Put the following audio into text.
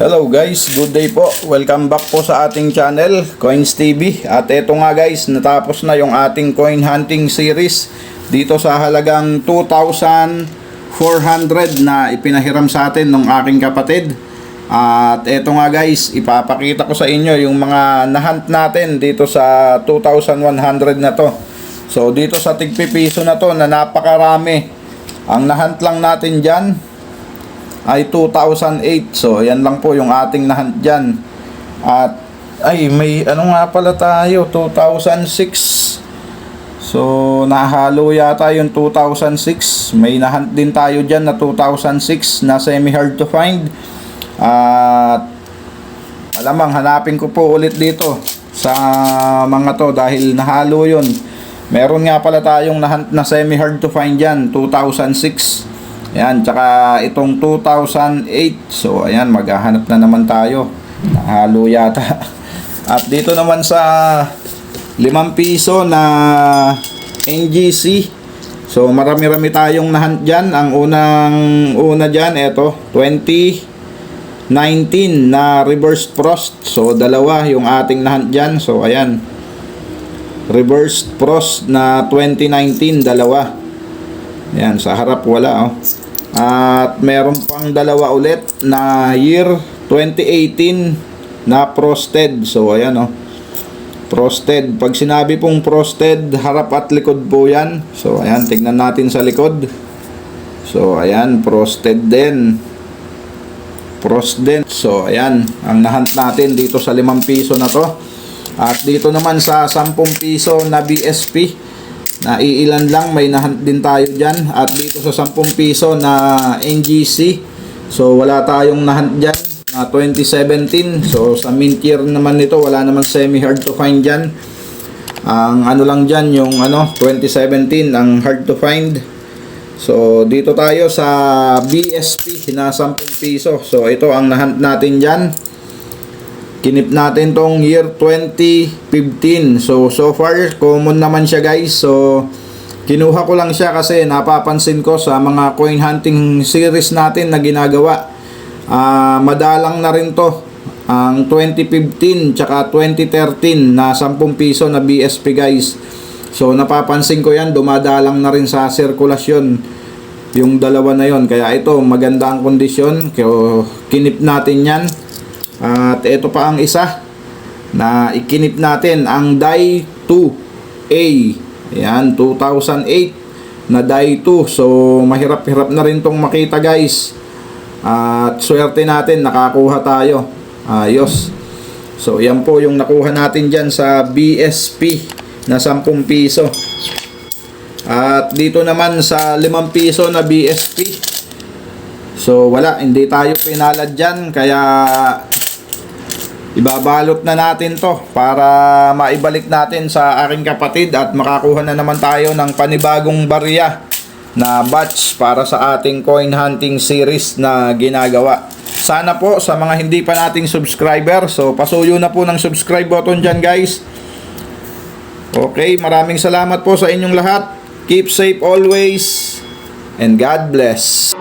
Hello guys, good day po. Welcome back po sa ating channel, Coins TV. At eto nga guys, natapos na yung ating coin hunting series dito sa halagang 2,400 na ipinahiram sa atin ng aking kapatid. At eto nga guys, ipapakita ko sa inyo yung mga nahunt natin dito sa 2,100 na to. So dito sa tigpipiso na to na napakarami, ang nahunt lang natin dyan ay 2008. So ayan lang po yung ating nahunt dyan. At ay may ano nga pala tayo, 2006. So nahalo yata yung 2006. May nahunt din tayo dyan na 2006 na semi hard to find. At alamang hanapin ko po ulit dito sa mga to dahil nahalo yun. Meron nga pala tayong nahunt na semi hard to find dyan, 2006. Ayan, tsaka itong 2008. So ayan, maghahanap na naman tayo. Nahalo yata. At dito naman sa 5 piso na NGC. So marami-rami tayong nahunt dyan. Ang una dyan, eto 2019 na reverse frost. So dalawa yung ating nahunt dyan. So ayan, reverse frost na 2019, dalawa. Ayan, sa harap wala oh. At meron pang dalawa ulit na year 2018 na frosted. So ayan oh, frosted. Pag sinabi pong frosted, harap at likod po yan. So ayan, tignan natin sa likod. So ayan, frosted din. Frosted. So ayan, ang nahunt natin dito sa 5 piso na to. At dito naman sa 10 piso na BSP, na iilan lang, may nahunt din tayo dyan. At dito sa 10 piso na NGC, so wala tayong nahunt dyan na 2017. So sa mint year naman nito, wala naman semi hard to find dyan. Ang ano lang dyan, yung 2017 ang hard to find. So dito tayo sa BSP na 10 piso. So ito ang nahunt natin dyan. Kinip natin tong year 2015. So far common naman siya guys. So kinuha ko lang siya kasi napapansin ko sa mga coin hunting series natin na ginagawa, madalang na rin to. Ang 2015 tsaka 2013 na 10 piso na BSP guys. So napapansin ko yan, dumadalang na rin sa sirkulasyon yung dalawa na yon. Kaya ito, maganda ang kondisyon. Kaya kinip natin yan. At ito pa ang isa na ikinip natin, ang Die 2A. Ayan, 2008 na Die 2. So mahirap-hirap na rin tong makita guys. At swerte natin, nakakuha tayo. Ayos. So yan po yung nakuha natin dyan sa BSP na 10 piso. At dito naman sa 5 piso na BSP, so wala, hindi tayo pinalad dyan. Kaya ibabalot na natin to para maibalik natin sa aking kapatid at makakuha na naman tayo ng panibagong barya na batch para sa ating coin hunting series na ginagawa. Sana po sa mga hindi pa nating subscriber, so pasuyo na po ng subscribe button dyan guys. Okay, maraming salamat po sa inyong lahat. Keep safe always and God bless.